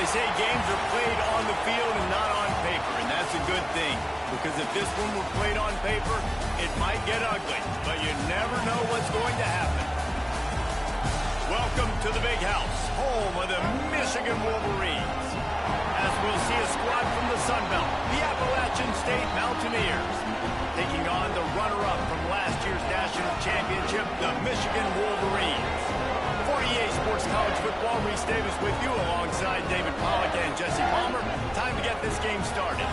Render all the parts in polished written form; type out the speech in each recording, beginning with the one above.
They say games are played on the field and not on paper, and that's a good thing. Because if this one were played on paper, it might get ugly, but you never know what's going to happen. Welcome to the Big House, home of the Michigan Wolverines. As we'll see a squad from the Sun Belt, the Appalachian State Mountaineers, taking on the runner-up from last year's national championship, the Michigan Wolverines. For EA Sports College Football, Reese Davis with you alongside David Pollack and Jesse Palmer. Time to get this game started.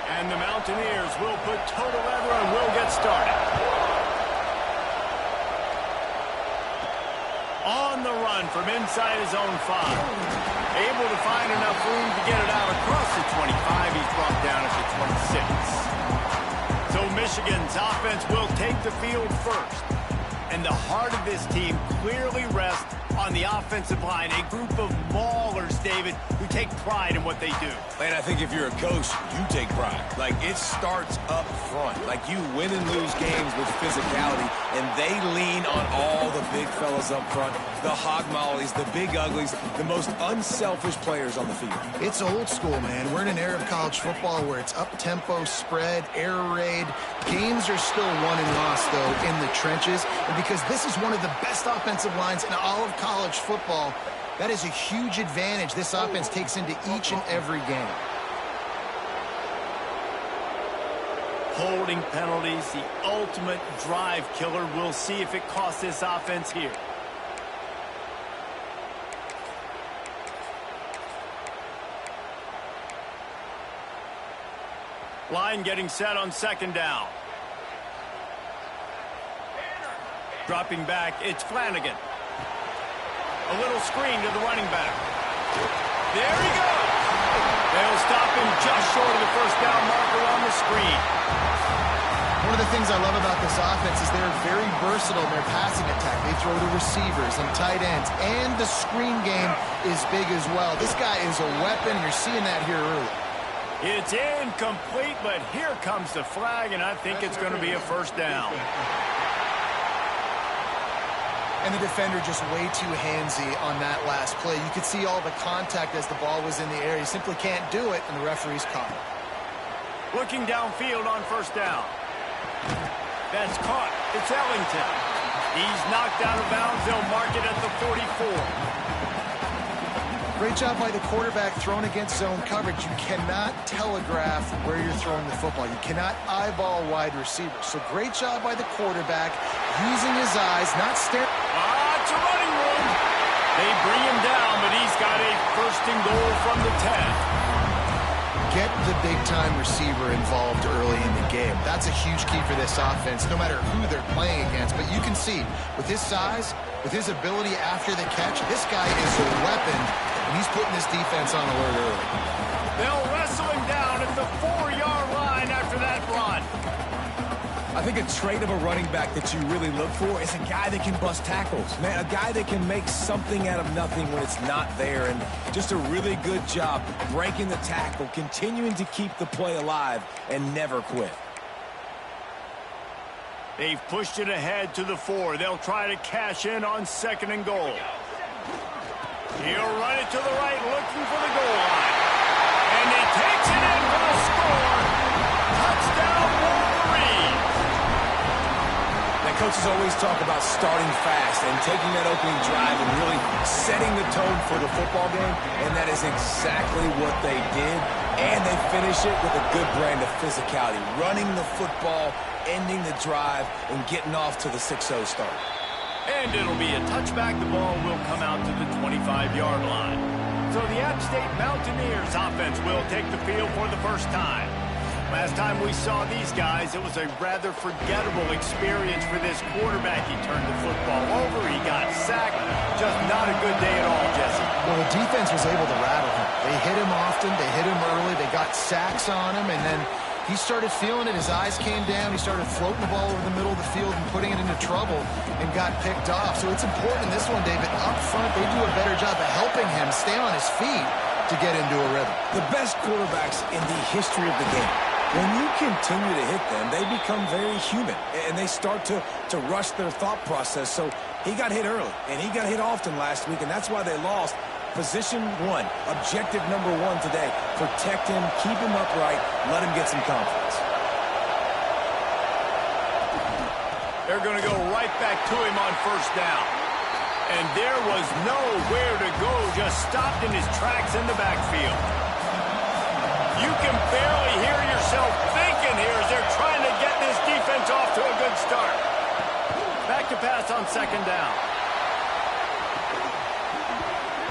And the Mountaineers will put total leather and will get started. On the run from inside his own 5. Able to find enough room to get it out across the 25. He's brought down at the 26. So Michigan's offense will take the field first. And the heart of this team clearly rests on the offensive line. A group of maulers, David, who take pride in what they do. And I think if you're a coach, you take pride. Like, it starts up front. Like, you win and lose games with physicality, and they lean on all the big fellas up front, the hog mollies, the big uglies, the most unselfish players on the field. It's old school, man. We're in an era of college football where it's up-tempo, spread, air raid. Games are still won and lost, though, in the trenches. And because this is one of the best offensive lines in all of college football, that is a huge advantage this offense takes into each and every game. Holding penalties, the ultimate drive killer. We'll see if it costs this offense here. Line getting set on second down. Dropping back, it's Flanagan. A little screen to the running back. There he goes. They'll stop him just short of the first down marker on the screen. One of the things I love about this offense is they're very versatile in their passing attack. They throw to receivers and tight ends, and the screen game is big as well. This guy is a weapon. You're seeing that here early. It's incomplete, but here comes the flag, and I think it's going to be a first down. And the defender just way too handsy on that last play. You could see all the contact as the ball was in the air. He simply can't do it, and the referee's caught it. Looking downfield on first down. That's caught. It's Ellington. He's knocked out of bounds. They'll mark it at the 44. Great job by the quarterback thrown against zone coverage. You cannot telegraph where you're throwing the football. You cannot eyeball wide receivers. So great job by the quarterback using his eyes, not staring. It's a running room. They bring him down, but he's got a first and goal from the 10. Get the big-time receiver involved early in the game. That's a huge key for this offense, no matter who they're playing against. But you can see, with his size, with his ability after the catch, this guy is a weapon, and he's putting this defense on alert early. They'll wrestle him down at the 4-yard line after that run. I think a trait of a running back that you really look for is a guy that can bust tackles. Man, a guy that can make something out of nothing when it's not there. And just a really good job breaking the tackle, continuing to keep the play alive, and never quit. They've pushed it ahead to the 4. They'll try to cash in on second and goal. He'll run it to the right, looking for the goal line. And he takes it in for the score. Touchdown, Wolverines. Coaches always talk about starting fast and taking that opening drive and really setting the tone for the football game, and that is exactly what they did, and they finish it with a good brand of physicality, running the football, ending the drive, and getting off to the 6-0 start. And it'll be a touchback. The ball will come out to the 25-yard line. So the App State Mountaineers offense will take the field for the first time. Last time we saw these guys, it was a rather forgettable experience for this quarterback. He turned the football over, he got sacked. Just not a good day at all, Jesse. Well, the defense was able to rattle him. They hit him often, they hit him early, they got sacks on him, and then he started feeling it. His eyes came down, he started floating the ball over the middle of the field and putting it into trouble and got picked off. So it's important in this one, David, up front, they do a better job of helping him stay on his feet to get into a rhythm. The best quarterbacks in the history of the game When you continue to hit them, they become very human, and they start to rush their thought process. So he got hit early, and he got hit often last week, and that's why they lost. Position one, objective number one today. Protect him, keep him upright, let him get some confidence. They're going to go right back to him on first down. And there was nowhere to go, just stopped in his tracks in the backfield. You can barely hear yourself thinking here as they're trying to get this defense off to a good start. Back to pass on second down.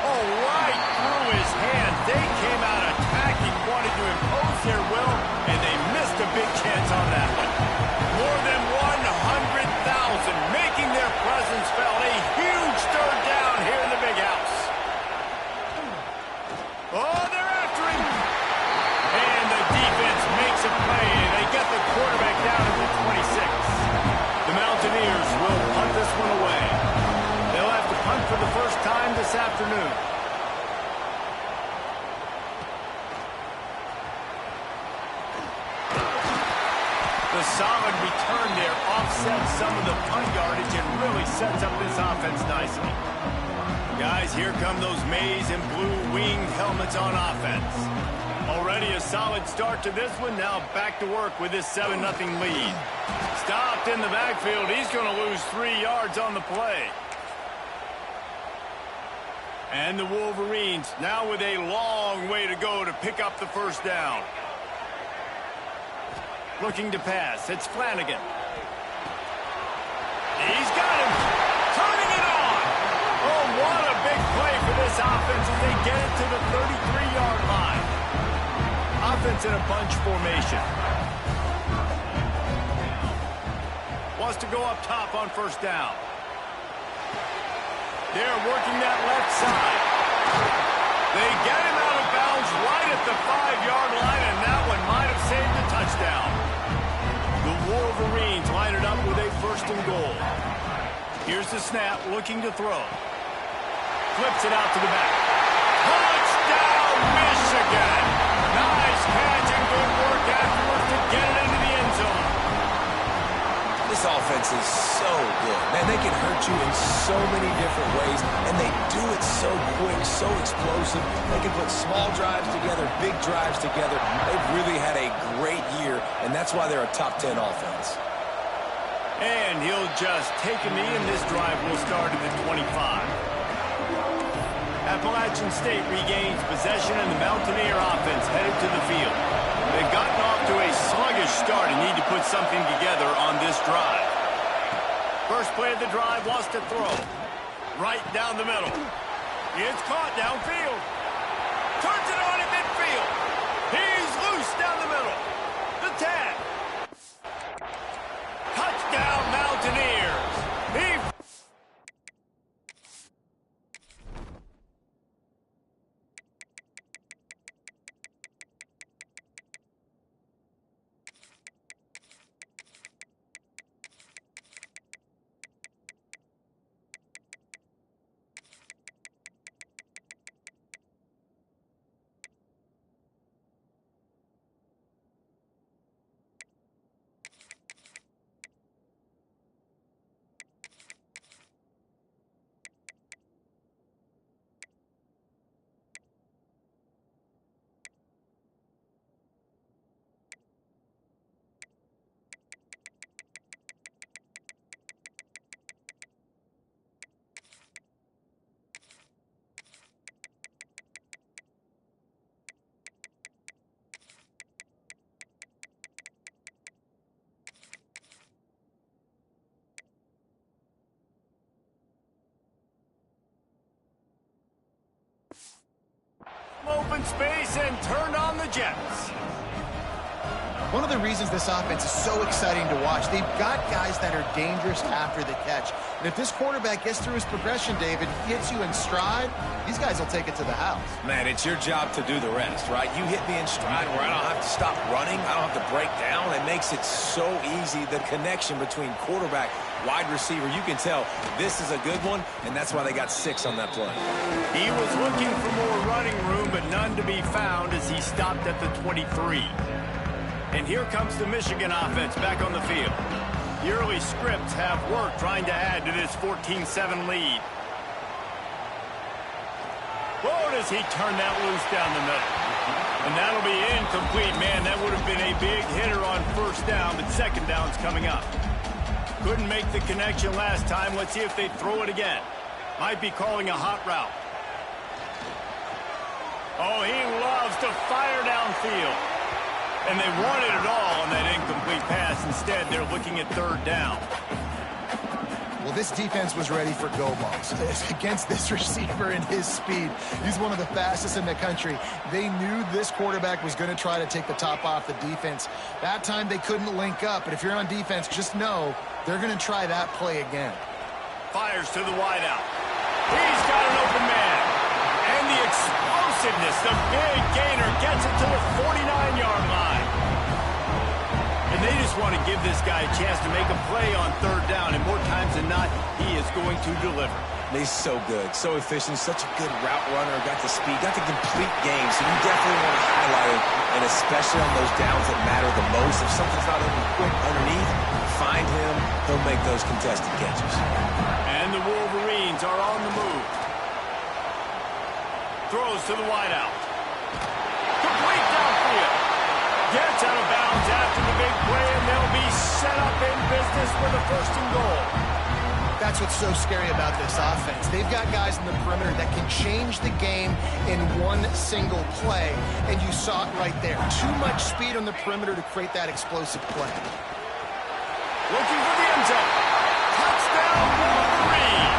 Oh, right through his hands. They came out attacking, wanted to impose their will, and they missed a big chance on that one. More than 100,000 making their presence felt. A huge third down here in the big house. Oh, they're after him. And the defense makes a play. They get the quarterback down at the 26. The Mountaineers will punt this one away. They'll have to punt for the first time this afternoon. The solid return there offsets some of the punt yardage and really sets up this offense nicely. Guys, here come those maize and blue winged helmets on offense. Already a solid start to this one. Now back to work with this 7-0 lead. Stopped in the backfield. He's going to lose 3 yards on the play. And the Wolverines now with a long way to go to pick up the first down. Looking to pass. It's Flanagan. He's got him. Turning it on. Oh, what a big play for this offense as they get it to the 33-yard line. Offense in a bunch formation. Wants to go up top on first down. They're working that left side. They get him out of bounds right at the 5-yard line, and that one might have saved a touchdown. The Wolverines line it up with a first and goal. Here's the snap, looking to throw. Flips it out to the back. Touchdown, Michigan! Nice catch and good work afterwards to get it into the end zone. This offense is so good. Man, they can hurt you in so many different ways, and they do it so quick, so explosive. They can put small drives together, big drives together. They've really had a great year, and that's why they're a top 10 offense. And he'll just take a knee, and this drive will start at the 25. Appalachian State regains possession, and the Mountaineer offense headed to the field. They've gotten off to a sluggish start and need to put something together on this drive. First play of the drive wants to throw. Right down the middle. It's caught downfield. Turns it on in midfield. He's loose down the middle. The tag. Touchdown, Mountaineers. Open space and turned on the Jets. One of the reasons this offense is so exciting to watch, they've got guys that are dangerous after the catch. And if this quarterback gets through his progression, David, hits you in stride, these guys will take it to the house. Man, it's your job to do the rest, right? You hit me in stride where I don't have to stop running. I don't have to break down. It makes it so easy, the connection between quarterback, wide receiver. You can tell this is a good one, and that's why they got 6 on that play. He was looking for more running room, but none to be found as he stopped at the 23. And here comes the Michigan offense back on the field. The early scripts have worked trying to add to this 14-7 lead. Whoa, does he turn that loose down the middle. And that'll be incomplete. Man, that would have been a big hitter on first down, but second down's coming up. Couldn't make the connection last time. Let's see if they throw it again. Might be calling a hot route. Oh, he loves to fire downfield. And they wanted it all on that incomplete pass. Instead, they're looking at third down. Well, this defense was ready for go balls against this receiver and his speed. He's one of the fastest in the country. They knew this quarterback was going to try to take the top off the defense. That time they couldn't link up, but if you're on defense, just know they're going to try that play again. Fires to the wideout. He's got an open man. And the explosiveness, the big gainer gets it to the 49-yard line. And they just want to give this guy a chance to make a play on third down, and more times than not, he is going to deliver. He's so good, so efficient, such a good route runner, got the speed, got the complete game, so you definitely want to highlight him, and especially on those downs that matter the most. If something's not open quick underneath, find him, he'll make those contested catches. And the Wolverines are on the move. Throws to the wideout. Complete downfield. Gets out of bounds after the big play, and they'll be set up in business for the first and goal. That's what's so scary about this offense. They've got guys in the perimeter that can change the game in one single play, and you saw it right there. Too much speed on the perimeter to create that explosive play. Looking for the end zone. Touchdown, Wolverine.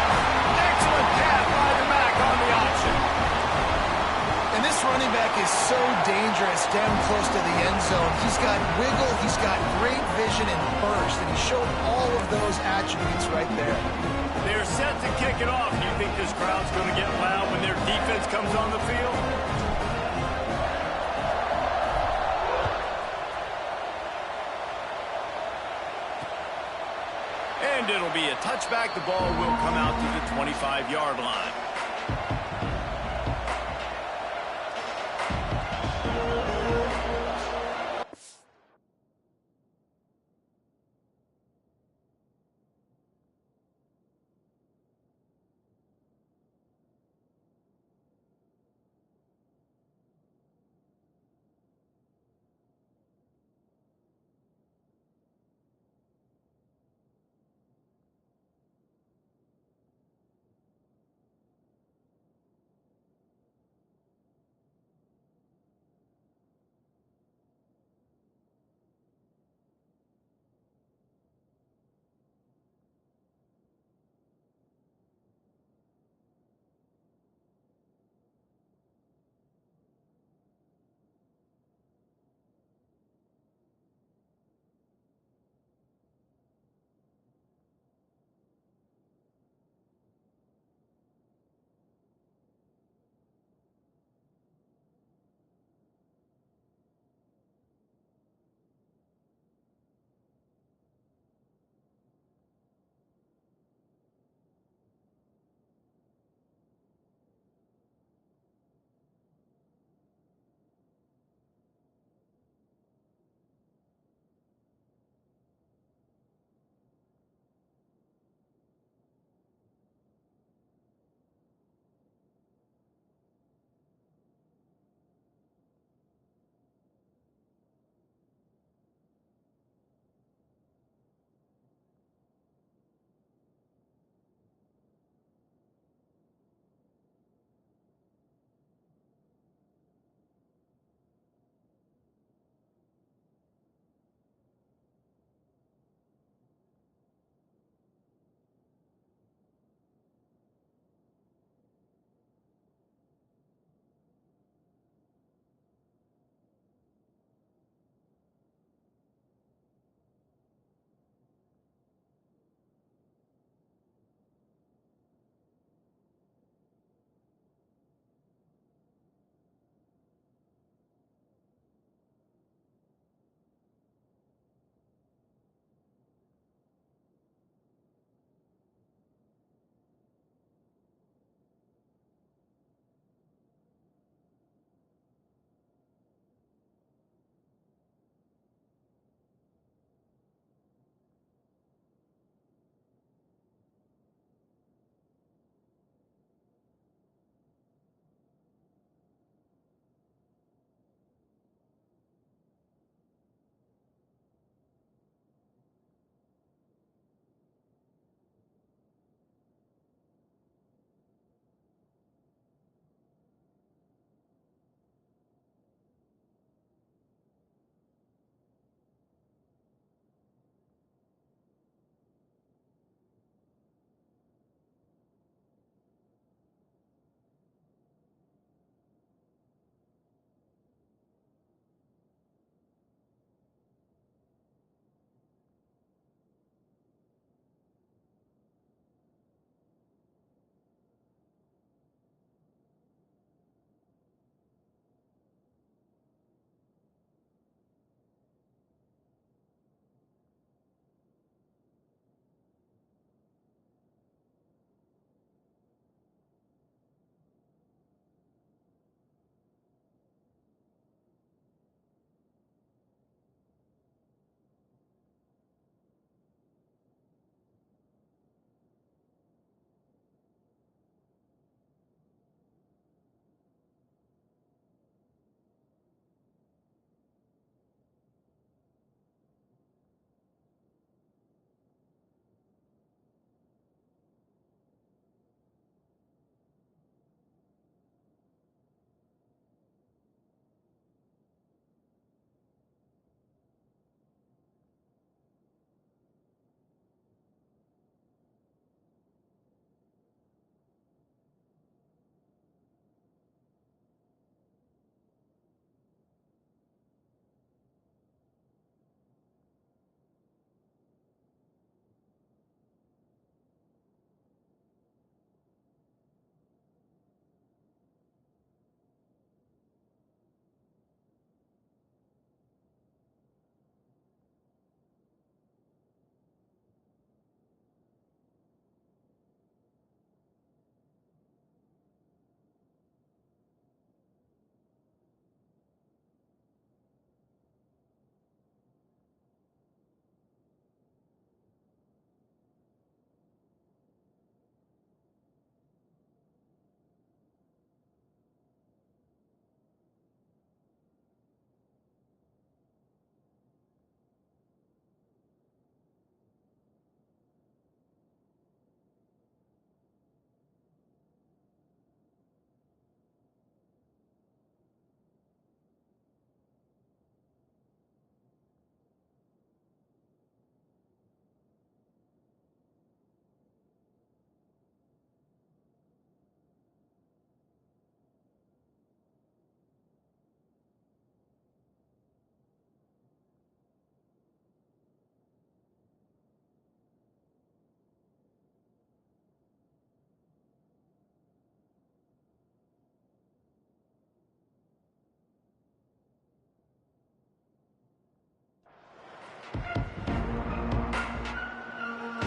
Excellent pass by the back on the option. And this running back is so dangerous down close to the end zone. He's got wiggle, he's got great vision and burst, and he showed all of those attributes right there. They're set to kick it off. Do you think this crowd's going to get loud when their defense comes on the field? And it'll be a touchback. The ball will come out to the 25-yard line.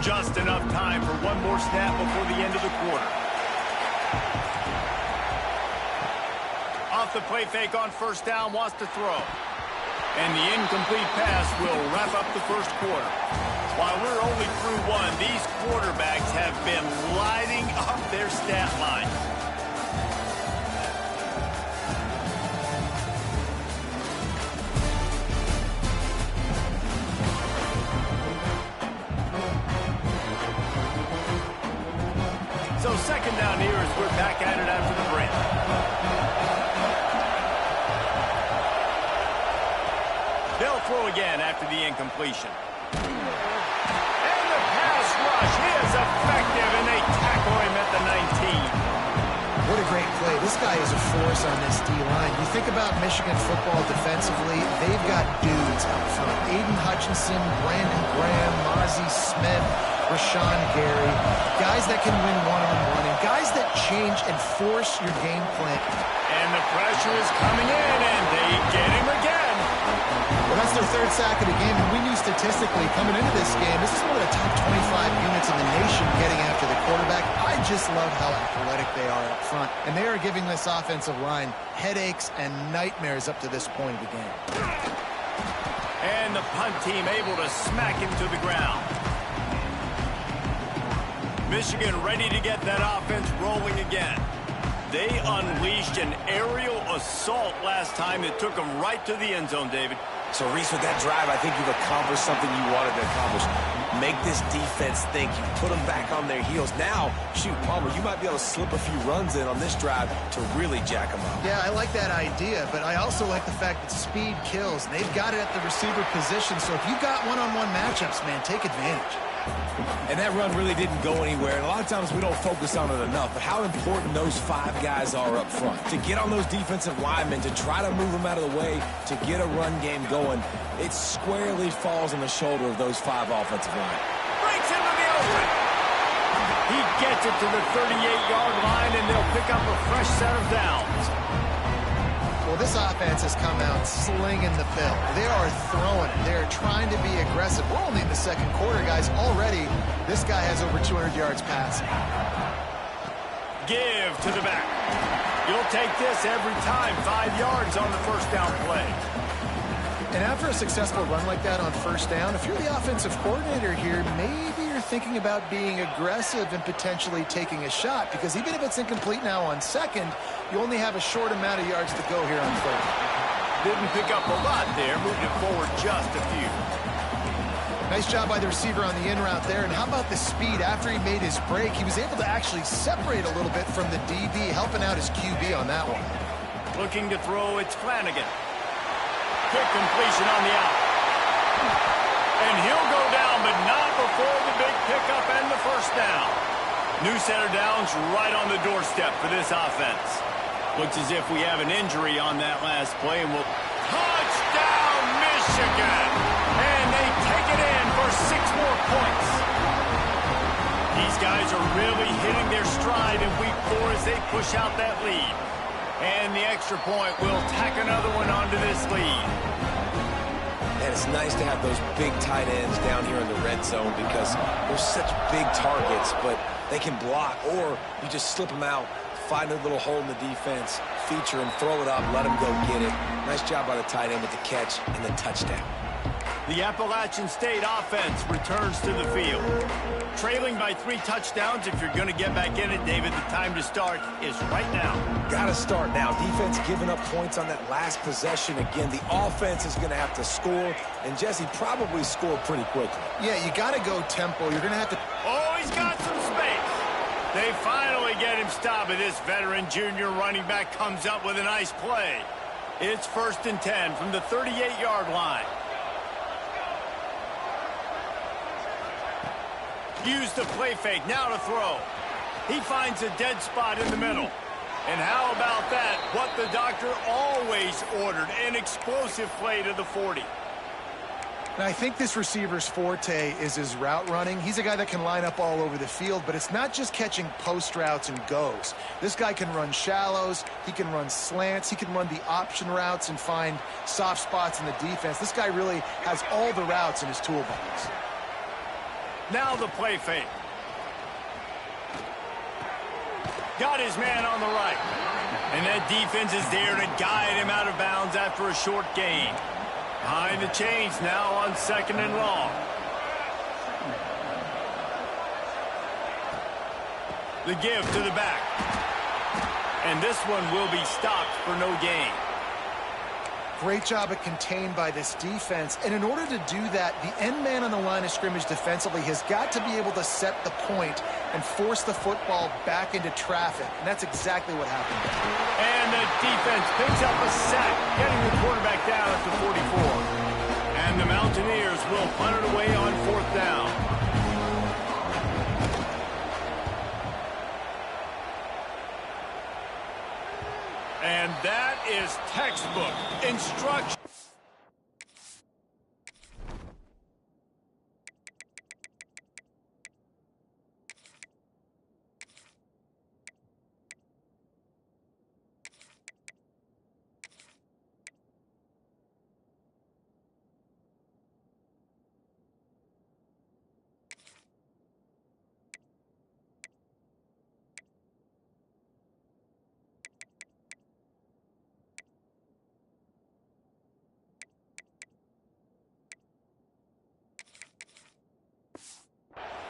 Just enough time for one more snap before the end of the quarter. Off the play fake on first down, wants to throw. And the incomplete pass will wrap up the first quarter. While we're only through one, these quarterbacks have been lighting up their stat line. So second down here as we're back at it after the break. They'll throw again after the incompletion. And the pass rush is effective, and they tackle him at the 19. What a great play. This guy is a force on this D-line. You think about Michigan football defensively, they've got dudes up front. Aiden Hutchinson, Brandon Graham, Mozzie Smith, Rashawn Gary, guys that can win one-on-one, and guys that change and force your game plan. And the pressure is coming in, and they get him again. Well, that's their third sack of the game, and we knew statistically coming into this game, this is one of the top 25 units in the nation getting after the quarterback. I just love how athletic they are up front, and they are giving this offensive line headaches and nightmares up to this point of the game. And the punt team able to smack him to the ground. Michigan ready to get that offense rolling again. They unleashed an aerial assault last time that took them right to the end zone, David. So, Reese, with that drive, I think you've accomplished something you wanted to accomplish. Make this defense think. You put them back on their heels. Now, shoot, Palmer, you might be able to slip a few runs in on this drive to really jack them up. Yeah, I like that idea, but I also like the fact that speed kills. They've got it at the receiver position, so if you've got one-on-one matchups, man, take advantage. And that run really didn't go anywhere. And a lot of times we don't focus on it enough. But how important those five guys are up front. To get on those defensive linemen, to try to move them out of the way, to get a run game going, it squarely falls on the shoulder of those five offensive linemen. Breaks into the open. He gets it to the 38-yard line, and they'll pick up a fresh set of downs. Well, this offense has come out slinging the bill. They are throwing it. They are trying to be aggressive. We're only in the second quarter, guys. Already, this guy has over 200 yards passing. Give to the back. You'll take this every time. 5 yards on the first down play. And after a successful run like that on first down, if you're the offensive coordinator here, maybe you're thinking about being aggressive and potentially taking a shot, because even if it's incomplete now on second, you only have a short amount of yards to go here on third. Didn't pick up a lot there, moving it forward just a few. Nice job by the receiver on the in route there. And how about the speed? After he made his break, he was able to actually separate a little bit from the DB, helping out his QB on that one. Looking to throw, it's Flanagan. Quick completion on the out. And he'll go down, but not before the big pickup and the first down. New set of downs right on the doorstep for this offense. Looks as if we have an injury on that last play, and we'll... Touchdown, Michigan! And they take it in for 6 more points. These guys are really hitting their stride in week 4 as they push out that lead. And the extra point will tack another one onto this lead. And it's nice to have those big tight ends down here in the red zone, because they're such big targets, but they can block, or you just slip them out, find a little hole in the defense, feature them, throw it up, let them go get it. Nice job by the tight end with the catch and the touchdown. The Appalachian State offense returns to the field. Trailing by 3 touchdowns. If you're going to get back in it, David, the time to start is right now. Got to start now. Defense giving up points on that last possession. Again, the offense is going to have to score, and Jesse probably score pretty quickly. Yeah, you got to go tempo. You're going to have to... Oh, he's got some space. They finally get him stopped, and this veteran junior running back comes up with a nice play. It's 1st and 10 from the 38-yard line. Use the play fake, now to throw. He finds a dead spot in the middle. And how about that? What the doctor always ordered, an explosive play to the 40. And I think this receiver's forte is his route running. He's a guy that can line up all over the field, but it's not just catching post routes and goes. This guy can run shallows, he can run slants, he can run the option routes and find soft spots in the defense. This guy really has all the routes in his toolbox. Now the play fake. Got his man on the right. And that defense is there to guide him out of bounds after a short gain. Behind the chains now on 2nd and long. The give to the back. And this one will be stopped for no gain. Great job at contained by this defense. And in order to do that, the end man on the line of scrimmage defensively has got to be able to set the point and force the football back into traffic. And that's exactly what happened. And the defense picks up a sack, getting the quarterback down at the 44. And the Mountaineers will punt it away on 4th down. And that is textbook instruction.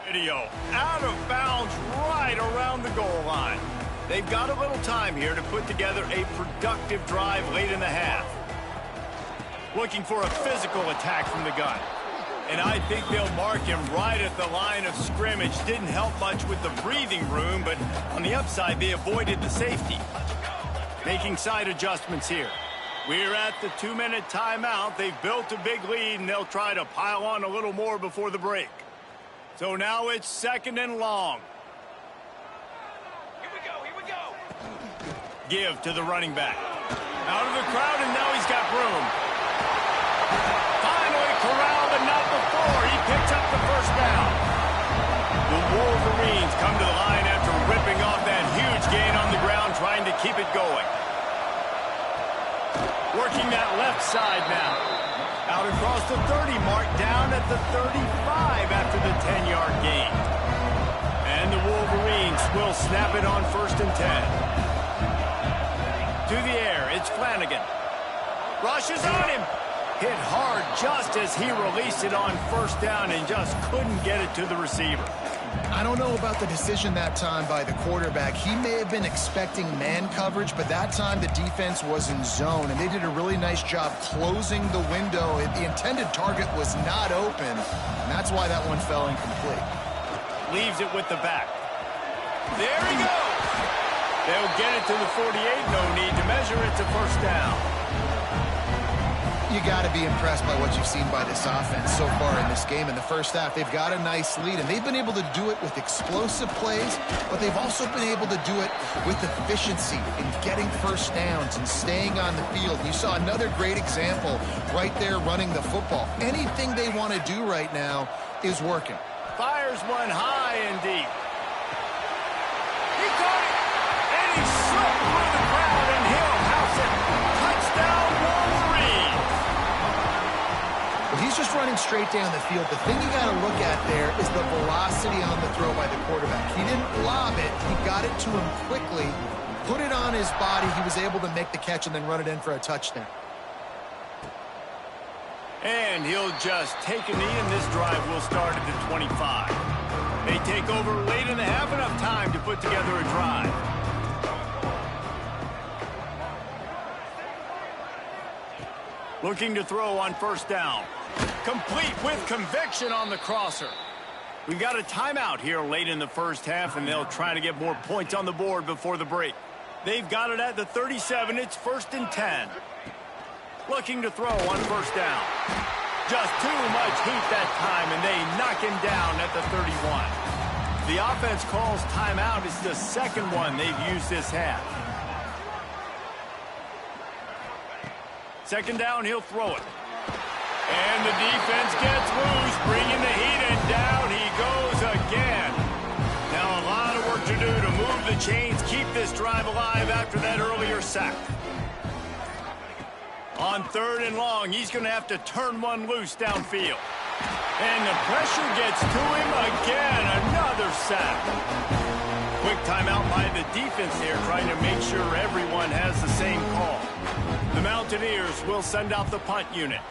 Video out of bounds right around the goal line. They've got a little time here to put together a productive drive late in the half. Looking for a physical attack from the gun. And I think they'll mark him right at the line of scrimmage. Didn't help much with the breathing room, but on the upside, they avoided the safety. Making side adjustments here. We're at the 2-minute timeout. They've built a big lead, and they'll try to pile on a little more before the break. So now it's 2nd and long. Here we go. Give to the running back. Out of the crowd, and now he's got room. Finally corralled, but not before. He picks up the 1st down. The Wolverines come to the line after ripping off that huge gain on the ground, trying to keep it going. Working that left side now. Out across the 30 mark, down at the 35 after the 10-yard gain. And the Wolverines will snap it on 1st and 10. To the air, it's Flanagan. Rushes on him. Hit hard just as he released it on 1st down and just couldn't get it to the receiver. I don't know about the decision that time by the quarterback. He may have been expecting man coverage, but that time the defense was in zone, and they did a really nice job closing the window. The intended target was not open, and that's why that one fell incomplete. Leaves it with the back. There he goes! They'll get it to the 48. No need to measure it to 1st down. You got to be impressed by what you've seen by this offense so far in this game. In the first half, they've got a nice lead, and they've been able to do it with explosive plays, but they've also been able to do it with efficiency in getting 1st downs and staying on the field. You saw another great example right there running the football. Anything they want to do right now is working. Fires one high and deep. He caught it, and he slipped through the crowd, and he'll house it. Touchdown, Wolverines! Well, he's just running straight down the field. The thing you got to look at there is the velocity on the throw by the quarterback. He didn't lob it. He got it to him quickly, put it on his body. He was able to make the catch and then run it in for a touchdown. And he'll just take a knee, and this drive will start at the 25. They take over late in the half, enough time to put together a drive. Looking to throw on 1st down. Complete with conviction on the crosser. We've got a timeout here late in the first half, and they'll try to get more points on the board before the break. They've got it at the 37. It's 1st and 10. Looking to throw on 1st down. Just too much heat that time, and they knock him down at the 31. The offense calls timeout. It's the 2nd one they've used this half. 2nd down, he'll throw it. And the defense gets loose, bringing the heat, and down he goes again. Now a lot of work to do to move the chains, keep this drive alive after that earlier sack. On 3rd and long, he's going to have to turn one loose downfield. And the pressure gets to him again. Another sack. Quick timeout by the defense here, trying to make sure everyone has the same call. The Mountaineers will send out the punt unit.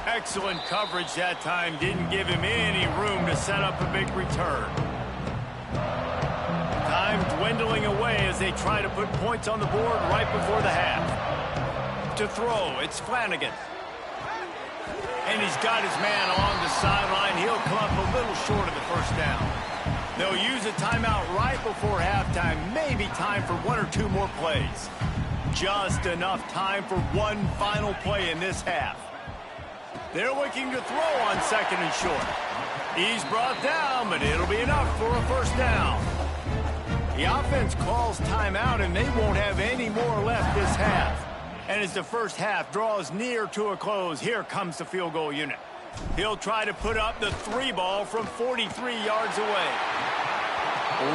Excellent coverage that time. Didn't give him any room to set up a big return. Time dwindling away as they try to put points on the board right before the half. To throw, it's Flanagan. And he's got his man along the sideline. He'll come up a little short of the first down. They'll use a timeout right before halftime. Maybe time for one or two more plays. Just enough time for one final play in this half. They're looking to throw on second and short. He's brought down, but it'll be enough for a first down. The offense calls timeout, and they won't have any more left this half. And as the first half draws near to a close, here comes the field goal unit. He'll try to put up the 3-ball from 43 yards away.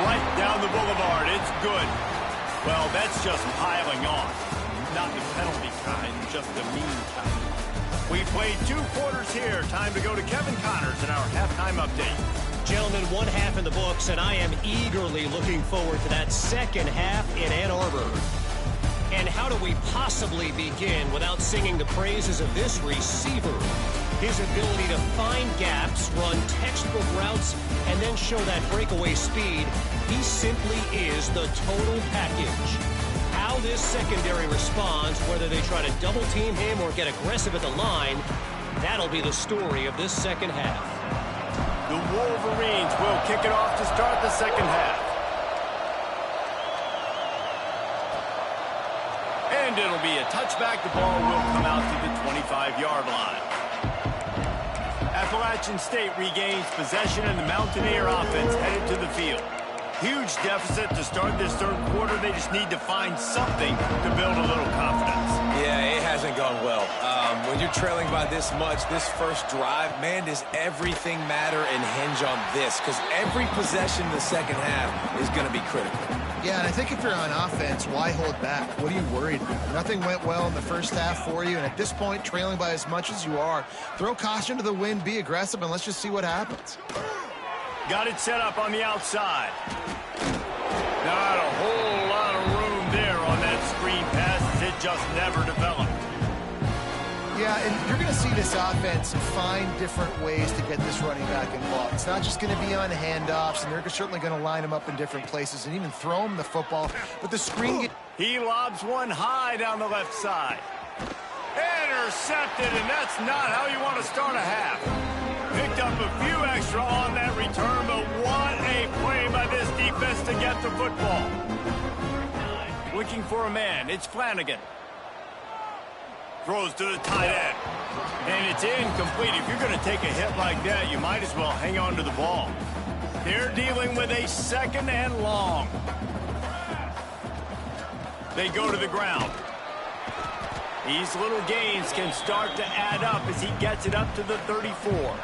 Right down the boulevard. It's good. Well, that's just piling on. Not the penalty kind, just the mean kind. We played 2 quarters here. Time to go to Kevin Connors in our halftime update. Gentlemen, one half in the books, and I am eagerly looking forward to that second half in Ann Arbor. And how do we possibly begin without singing the praises of this receiver? His ability to find gaps, run textbook routes, and then show that breakaway speed. He simply is the total package. How this secondary responds, whether they try to double-team him or get aggressive at the line, that'll be the story of this second half. The Wolverines will kick it off to start the second half. And it'll be a touchback. The ball will come out to the 25-yard line. Appalachian State regains possession, and the Mountaineer offense headed to the field. Huge deficit to start this third quarter. They just need to find something to build a little confidence. Yeah, it hasn't gone well. When you're trailing by this much, this first drive, man, does everything matter and hinge on this? Because every possession in the second half is going to be critical. Yeah, and I think if you're on offense, why hold back? What are you worried about? Nothing went well in the first half for you, and at this point, trailing by as much as you are, throw caution to the wind, be aggressive, and let's just see what happens. Got it set up on the outside. Not a whole lot of room there on that screen pass, as it just never developed. Yeah, and you're going to see this offense find different ways to get this running back involved. It's not just going to be on handoffs, and they're certainly going to line him up in different places and even throw him the football. But the screen... He lobs one high down the left side. Intercepted, and that's not how you want to start a half. Picked up a few extra on that return, but what a play by this defense to get the football. Looking for a man, it's Flanagan. Throws to the tight end. And it's incomplete. If you're going to take a hit like that, you might as well hang on to the ball. They're dealing with a second and long. They go to the ground. These little gains can start to add up as he gets it up to the 34.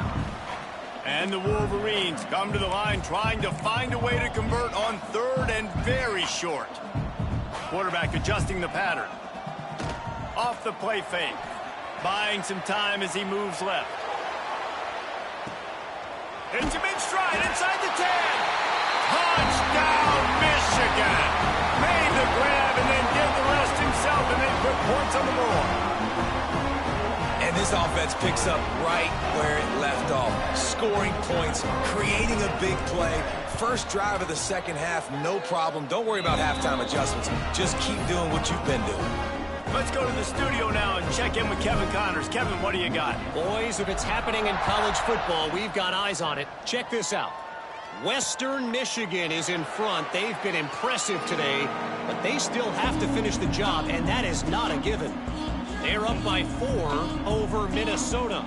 And the Wolverines come to the line trying to find a way to convert on third and very short. Quarterback adjusting the pattern. Off the play fake. Buying some time as he moves left. Into mid-stride inside the 10. Touchdown, Michigan. Made the grab and then did the rest himself, and then put points on the board. And this offense picks up right where it left off. Scoring points, creating a big play. First drive of the second half, no problem. Don't worry about halftime adjustments. Just keep doing what you've been doing. Let's go to the studio now and check in with Kevin Connors. Kevin, what do you got? Boys, if it's happening in college football, we've got eyes on it. Check this out. Western Michigan is in front. They've been impressive today, but they still have to finish the job, and that is not a given. They're up by 4 over Minnesota.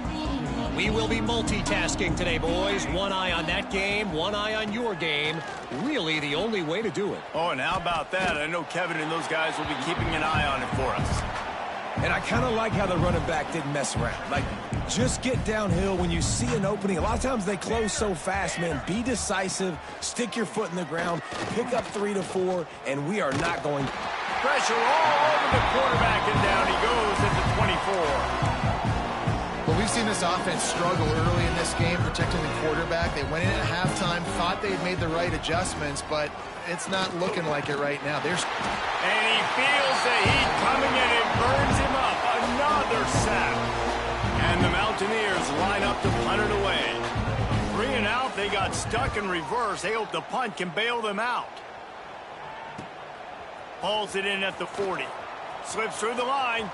We will be multitasking today, boys. One eye on that game, one eye on your game. Really the only way to do it. Oh, and how about that? I know Kevin and those guys will be keeping an eye on it for us. And I kind of like how the running back didn't mess around. Like, just get downhill when you see an opening. A lot of times they close so fast, man. Be decisive, stick your foot in the ground, pick up 3 to 4, and we are not going... Pressure all over the quarterback, and down he goes seen this offense struggle early in this game protecting the quarterback. They went in at halftime, thought they had made the right adjustments, but it's not looking like it right now. And he feels the heat coming in. It burns him up. Another sack. And the Mountaineers line up to punt it away. 3 and out. They got stuck in reverse. They hope the punt can bail them out. Hauls it in at the 40. Slips through the line.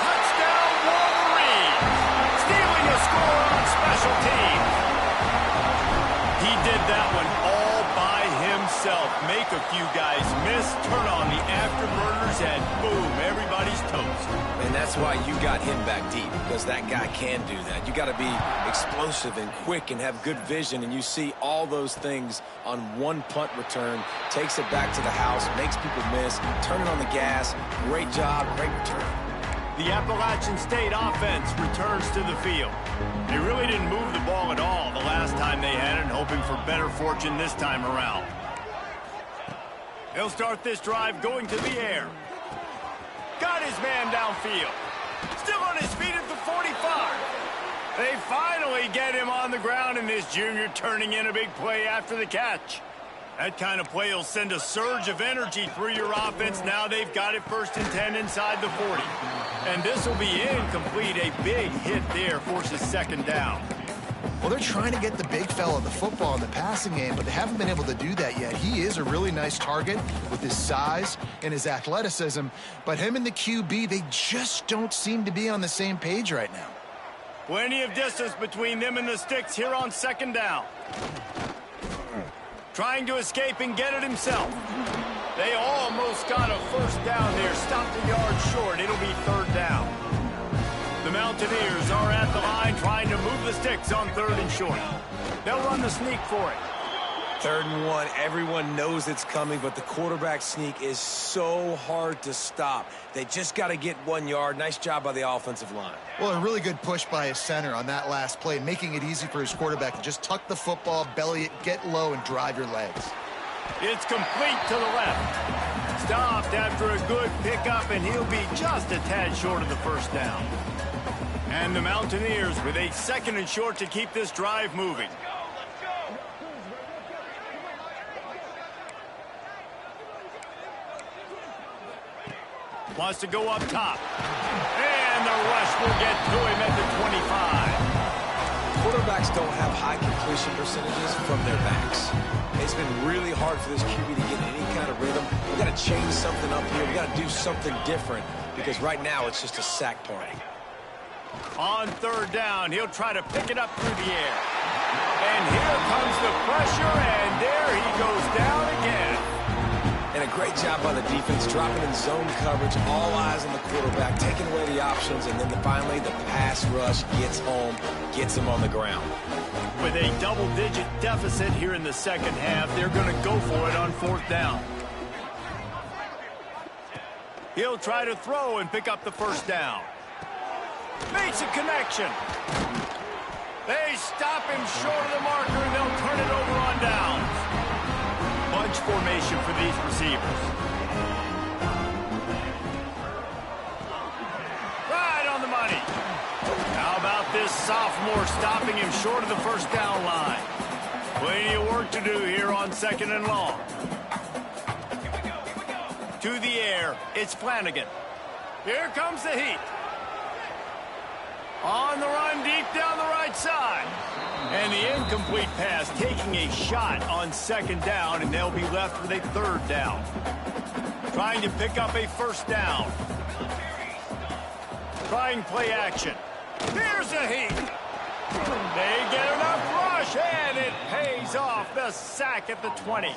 Touchdown Wolverines. Stealing a score on special teams. He did that one all by himself. Make a few guys miss, turn on the afterburners, and boom, everybody's toast. And that's why you got him back deep, because that guy can do that. You got to be explosive and quick and have good vision, and you see all those things on one punt return. Takes it back to the house, makes people miss, turning on the gas. Great job, great return. The Appalachian State offense returns to the field. They really didn't move the ball at all the last time they had it, hoping for better fortune this time around. He'll start this drive going to the air. Got his man downfield. Still on his feet at the 45. They finally get him on the ground, and this junior turning in a big play after the catch. That kind of play will send a surge of energy through your offense. Now they've got it 1st and 10 inside the 40. And this will be incomplete. A big hit there forces 2nd down. Well, they're trying to get the big fella the football in the passing game, but they haven't been able to do that yet. He is a really nice target with his size and his athleticism, but him and the QB, they just don't seem to be on the same page right now. Plenty of distance between them and the sticks here on 2nd down. Trying to escape and get it himself. They almost got a 1st down there. Stopped a yard short. It'll be 3rd down. The Mountaineers are at the line trying to move the sticks on 3rd and short. They'll run the sneak for it. 3rd and 1. Everyone knows it's coming, but the quarterback sneak is so hard to stop. They just got to get 1 yard. Nice job by the offensive line. Well, a really good push by his center on that last play, making it easy for his quarterback to just tuck the football, belly it, get low, and drive your legs. It's complete to the left. Stopped after a good pickup, and he'll be just a tad short of the 1st down. And the Mountaineers with a 2nd and short to keep this drive moving. Wants to go up top. And the rush will get to him at the 25. Quarterbacks don't have high completion percentages from their backs. It's been really hard for this QB to get any kind of rhythm. We got to change something up here. We got to do something different, because right now it's just a sack party. On 3rd down, he'll try to pick it up through the air. And here comes the pressure, and there he goes down again. And a great job by the defense, dropping in zone coverage, all eyes on the quarterback, taking away the options, and then finally the pass rush gets home, gets him on the ground. With a double-digit deficit here in the 2nd half, they're going to go for it on 4th down. He'll try to throw and pick up the 1st down. Makes a connection. They stop him short of the marker, and they'll turn it over on downs. Bunch formation for these receivers. Right on the money. How about this sophomore stopping him short of the 1st down line? Plenty of work to do here on 2nd and long. To the air, it's Flanagan. Here comes the heat. On the run, deep down the right side. And the incomplete pass, taking a shot on 2nd down, and they'll be left with a 3rd down. Trying to pick up a 1st down. Trying play action. Here's the heat. They get enough rush, and it pays off. The sack at the 20.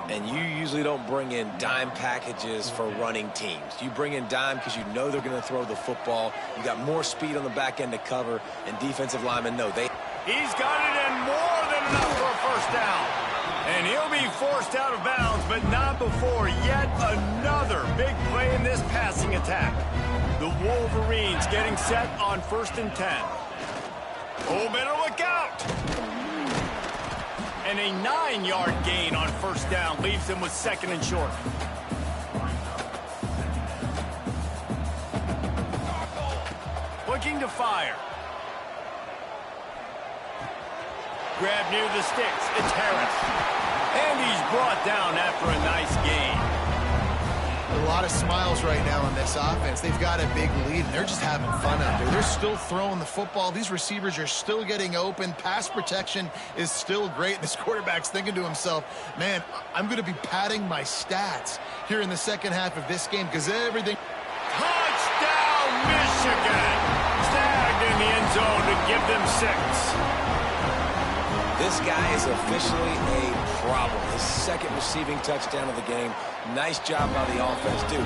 And you usually don't bring in dime packages for running teams. You bring in dime because you know they're going to throw the football. You got more speed on the back end to cover, and defensive linemen know they. He's got it in more than enough for a 1st down. And he'll be forced out of bounds, but not before yet another big play in this passing attack. The Wolverines getting set on 1st and 10. Oh, better look out. And a 9-yard gain on 1st down leaves them with 2nd and short. looking to fire. Grab near the sticks. It's Harris. And he's brought down after a nice gain. A lot of smiles right now on this offense. They've got a big lead, and they're just having fun out there. They're still throwing the football. These receivers are still getting open. Pass protection is still great. And this quarterback's thinking to himself, man, I'm going to be padding my stats here in the second half of this game because everything... Touchdown, Michigan! Snagged in the end zone to give them 6. This guy is officially a problem. His second receiving touchdown of the game. Nice job by the offense, too.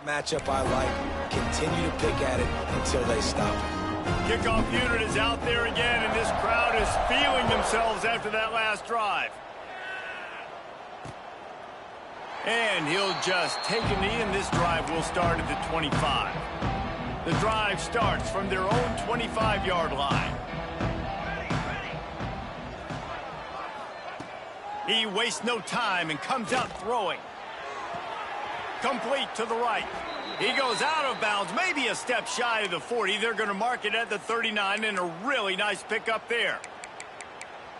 Matchup I like. Continue to pick at it until they stop. Kickoff unit is out there again, and this crowd is feeling themselves after that last drive. And he'll just take a knee, and this drive will start at the 25. The drive starts from their own 25-yard line. He wastes no time and comes out throwing. Complete to the right. He goes out of bounds, maybe a step shy of the 40. They're going to mark it at the 39, and a really nice pickup there.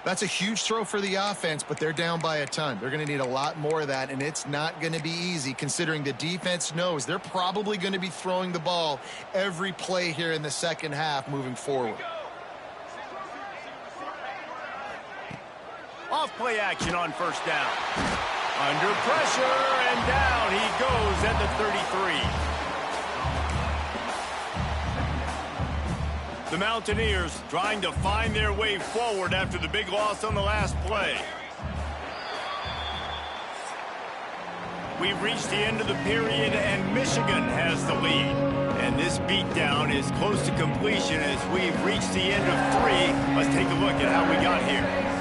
That's a huge throw for the offense, but they're down by a ton. They're going to need a lot more of that, and it's not going to be easy considering the defense knows they're probably going to be throwing the ball every play here in the second half moving forward. Off play action on first down. Under pressure, and down he goes at the 33. The Mountaineers trying to find their way forward after the big loss on the last play. We've reached the end of the period, and Michigan has the lead. And this beatdown is close to completion as we've reached the end of 3. Let's take a look at how we got here.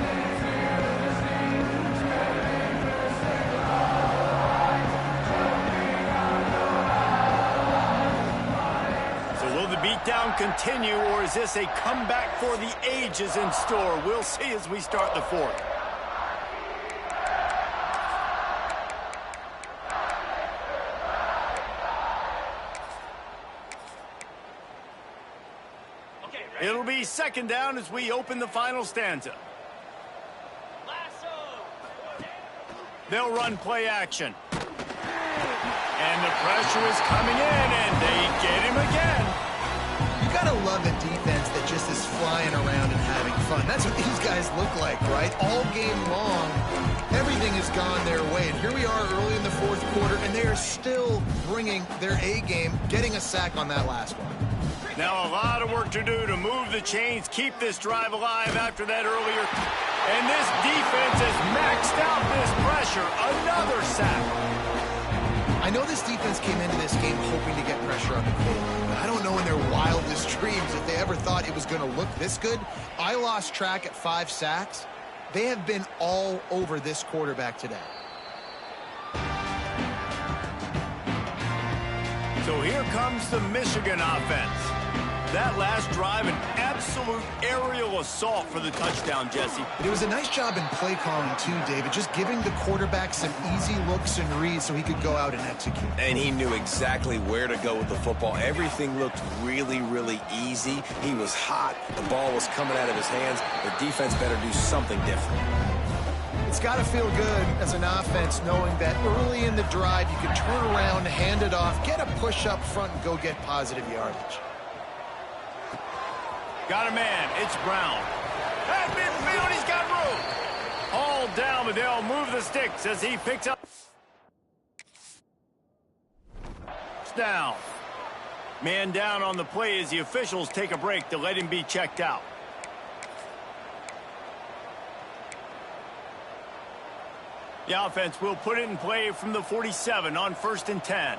Beatdown continue, or is this a comeback for the ages in store? We'll see as we start the fourth. It'll be second down as we open the final stanza. They'll run play action. And the pressure is coming in, and they get him again. You gotta love a defense that just is flying around and having fun. That's what these guys look like, right? All game long, everything has gone their way. And here we are early in the fourth quarter, and they are still bringing their A game, getting a sack on that last one. Now a lot of work to do to move the chains, keep this drive alive after that earlier. And this defense has maxed out this pressure. Another sack. I know this defense came into this game hoping to get pressure on the quarterback, but I don't know in their wildest dreams if they ever thought it was going to look this good. I lost track at 5 sacks. They have been all over this quarterback today. So here comes the Michigan offense. That last drive, an absolute aerial assault for the touchdown, Jesse. It was a nice job in play calling, too, David, just giving the quarterback some easy looks and reads so he could go out and execute. And he knew exactly where to go with the football. Everything looked really, really easy. He was hot. The ball was coming out of his hands. The defense better do something different. It's got to feel good as an offense knowing that early in the drive you can turn around, hand it off, get a push up front, and go get positive yardage. Got a man. It's Brown. At midfield, he's got room. All down, but they'll move the sticks as he picks up. first down. Man down on the play as the officials take a break to let him be checked out. The offense will put it in play from the 47 on 1st and 10.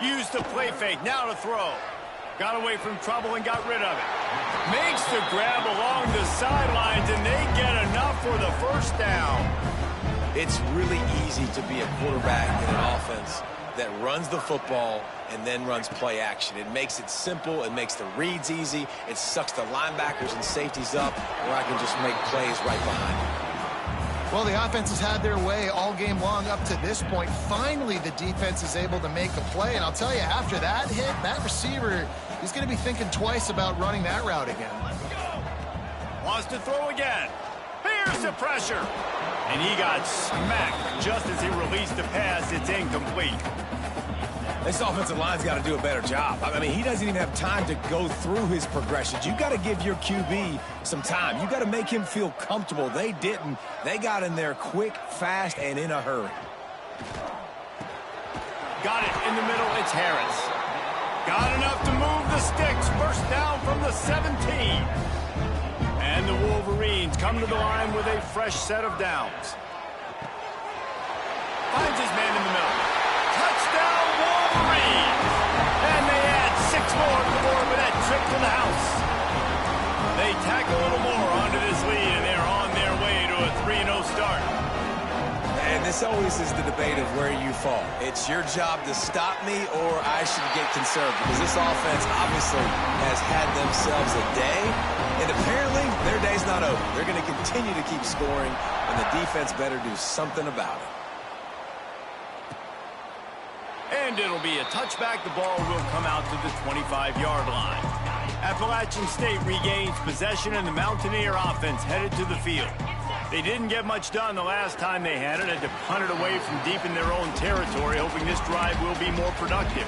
Used the play fake, now to throw. Got away from trouble and got rid of it. Makes the grab along the sidelines, and they get enough for the first down. It's really easy to be a quarterback in an offense that runs the football and then runs play action. It makes it simple. It makes the reads easy. It sucks the linebackers and safeties up where I can just make plays right behind them. Well, the offense has had their way all game long up to this point. Finally, the defense is able to make a play. And I'll tell you, after that hit, that receiver, he's going to be thinking twice about running that route again. Wants to throw again. Here's the pressure. And he got smacked just as he released the pass. It's incomplete. This offensive line's got to do a better job. I mean, he doesn't even have time to go through his progressions. You got to give your QB some time. You got to make him feel comfortable. They didn't. They got in there quick, fast, and in a hurry. Got it in the middle. It's Harris. Got enough to move the sticks. First down from the 17. And the Wolverines come to the line with a fresh set of downs. Finds his man in the middle. Touchdown, Wolverines! And they add 6 more to the board with that trip to the house. They tack a little more onto this lead, and they're on their way to a 3-0 start. And this always is the debate of where you fall. It's your job to stop me, or I should get concerned, because this offense obviously has had themselves a day, and apparently their day's not over. They're going to continue to keep scoring, and the defense better do something about it. And it'll be a touchback. The ball will come out to the 25-yard line. Appalachian State regains possession, and the Mountaineer offense headed to the field. They didn't get much done the last time they had it. Had to punt it away from deep in their own territory, hoping this drive will be more productive.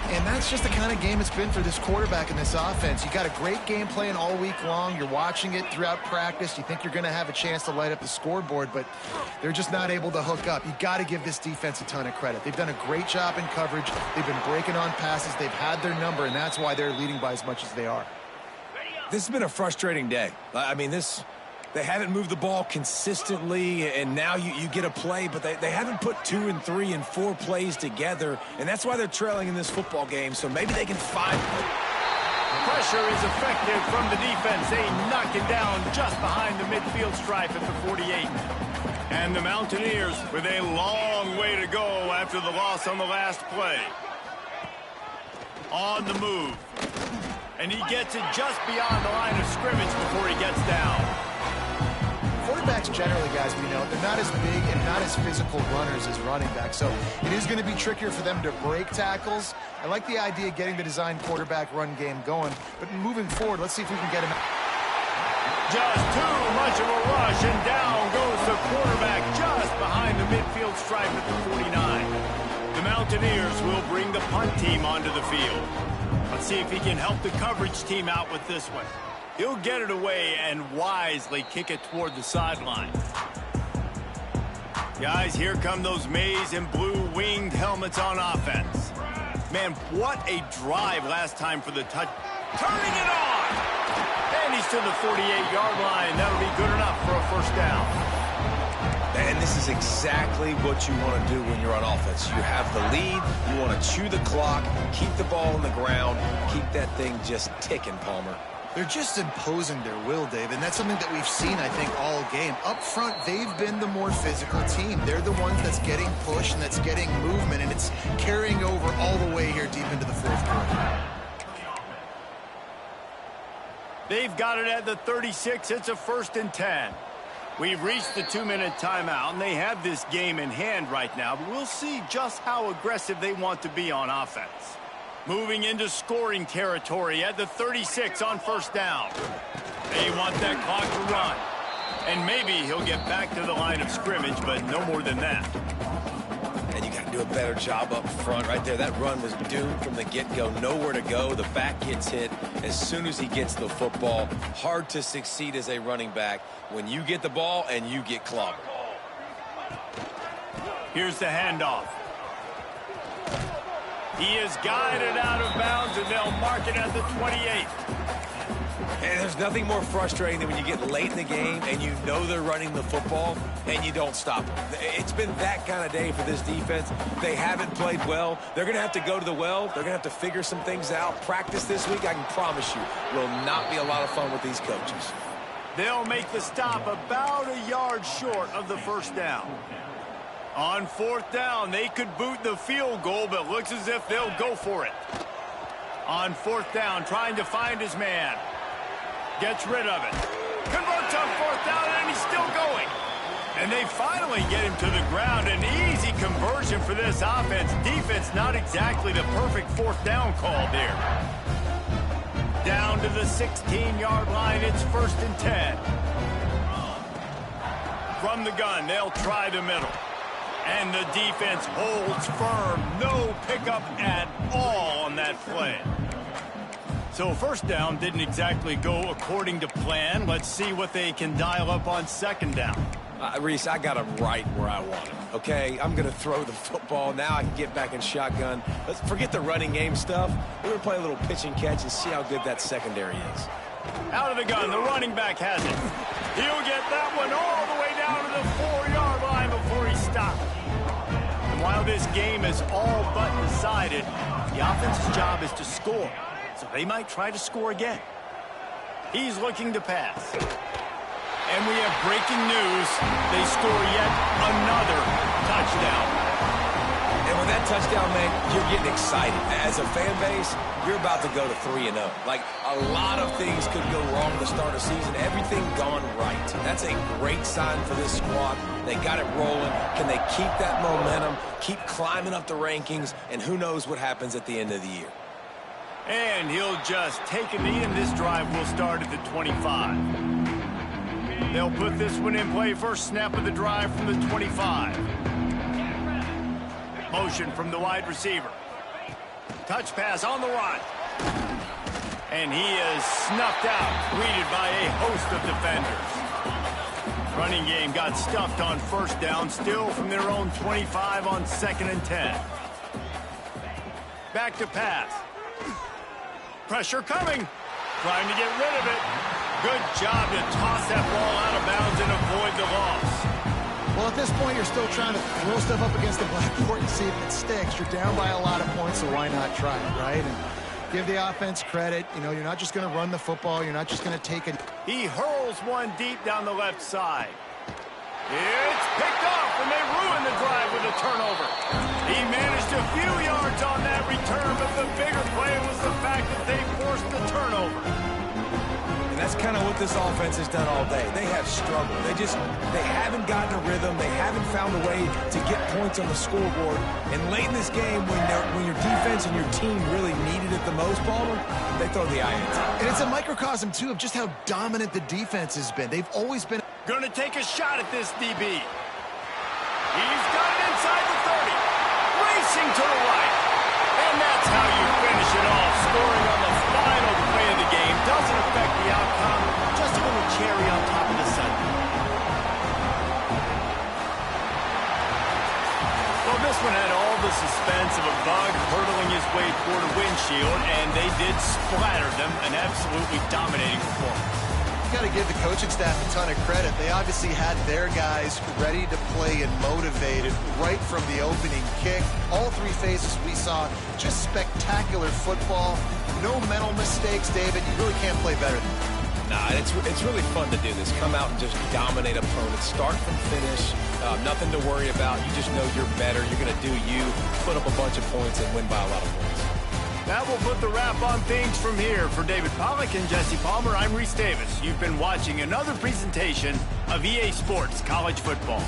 And that's just the kind of game it's been for this quarterback in this offense. You got a great game plan all week long. You're watching it throughout practice. You think you're going to have a chance to light up the scoreboard, but they're just not able to hook up. You got to give this defense a ton of credit. They've done a great job in coverage. They've been breaking on passes. They've had their number, and that's why they're leading by as much as they are. This has been a frustrating day. I mean, they haven't moved the ball consistently, and now you get a play, but they haven't put 2 and 3 and 4 plays together, and that's why they're trailing in this football game, so maybe they can find it. Pressure is effective from the defense. They knock it down just behind the midfield stripe at the 48. And the Mountaineers with a long way to go after the loss on the last play. On the move. And he gets it just beyond the line of scrimmage before he gets down. Quarterbacks generally, guys, we know, they're not as big and not as physical runners as running backs, so it is going to be trickier for them to break tackles. I like the idea of getting the design quarterback run game going, but moving forward, let's see if we can get him. Just too much of a rush, and down goes the quarterback just behind the midfield stripe at the 49. The Mountaineers will bring the punt team onto the field. Let's see if he can help the coverage team out with this one. He'll get it away and wisely kick it toward the sideline. Guys, here come those maize and blue winged helmets on offense. Man, what a drive last time for the touch. Turning it on! And he's to the 48-yard line. That'll be good enough for a first down. And this is exactly what you want to do when you're on offense. You have the lead, you want to chew the clock, keep the ball on the ground, keep that thing just ticking, Palmer. They're just imposing their will, Dave, and that's something that we've seen, I think, all game. Up front, they've been the more physical team. They're the ones that's getting pushed and that's getting movement, and it's carrying over all the way here deep into the fourth quarter. They've got it at the 36. It's a 1st and 10. We've reached the 2-minute timeout, and they have this game in hand right now, but we'll see just how aggressive they want to be on offense. Moving into scoring territory at the 36 on first down. They want that clock to run. And maybe he'll get back to the line of scrimmage, but no more than that. And you got to do a better job up front right there. That run was doomed from the get-go. Nowhere to go. The back gets hit as soon as he gets the football. Hard to succeed as a running back when you get the ball and you get clobbered. Here's the handoff. He is guided out of bounds, and they'll mark it at the 28. And there's nothing more frustrating than when you get late in the game and you know they're running the football and you don't stop them. It's been that kind of day for this defense. They haven't played well. They're going to have to go to the well. They're going to have to figure some things out. Practice this week, I can promise you, will not be a lot of fun with these coaches. They'll make the stop about a yard short of the first down. On fourth down, they could boot the field goal, but looks as if they'll go for it. On fourth down, trying to find his man. Gets rid of it. Converts on fourth down, and he's still going. And they finally get him to the ground. An easy conversion for this offense. Defense, not exactly the perfect fourth down call there. Down to the 16-yard line, it's 1st and 10. From the gun, they'll try the middle. And the defense holds firm. No pickup at all on that play. So first down didn't exactly go according to plan. Let's see what they can dial up on second down. Reese, I got him right where I want him, okay? I'm going to throw the football. Now I can get back in shotgun. Let's forget the running game stuff. We're going to play a little pitch and catch and see how good that secondary is. Out of the gun, the running back has it. He'll get that one all the way down to the 4-yard line before he stopped. And while this game is all but decided, the offense's job is to score. So they might try to score again. He's looking to pass. And we have breaking news. They score yet another touchdown. And when that touchdown, man, you're getting excited. As a fan base, you're about to go to 3-0. Like, a lot of things could go wrong to start a season. Everything gone right. That's a great sign for this squad. They got it rolling. Can they keep that momentum, keep climbing up the rankings, and who knows what happens at the end of the year. And he'll just take a knee, and this drive will start at the 25. They'll put this one in play. First snap of the drive from the 25. Motion from the wide receiver. Touch pass on the run. And he is snuffed out, greeted by a host of defenders. Running game got stuffed on first down, still from their own 25 on 2nd and 10. Back to pass. Pressure coming. Trying to get rid of it. Good job to toss that ball out of bounds and avoid the loss. Well, at this point, you're still trying to throw stuff up against the blackboard and see if it sticks. You're down by a lot of points, so why not try it, right? And give the offense credit. You know, you're not just going to run the football. You're not just going to take it. He hurls one deep down the left side. It's picked off, and they ruin the drive with a turnover. He managed a few yards on that return, but the bigger play was the fact that they forced the turnover. And that's kind of what this offense has done all day. They have struggled. They haven't gotten a rhythm. They haven't found a way to get points on the scoreboard. And late in this game, when your defense and your team really needed it the most, Palmer, they throw the INT. And it's a microcosm, too, of just how dominant the defense has been. They've always been... Going to take a shot at this DB. He's got it inside the 30. Racing to the right. And that's how you finish it off. Scoring on the final play of the game doesn't affect the outcome. Just a little cherry on top of the sundae. Well, this one had all the suspense of a bug hurtling his way toward a windshield, and they did splatter them. An absolutely dominating performance. You got to give the coaching staff a ton of credit. They obviously had their guys ready to play and motivated right from the opening kick. All three phases we saw, just spectacular football. No mental mistakes, David. You really can't play better than that. Nah, it's really fun to do this. Come out and just dominate opponents. Start from finish. Nothing to worry about. You just know you're better. You're going to do you, put up a bunch of points, and win by a lot of points. That will put the wrap on things from here. For David Pollack and Jesse Palmer, I'm Reese Davis. You've been watching another presentation of EA Sports College Football.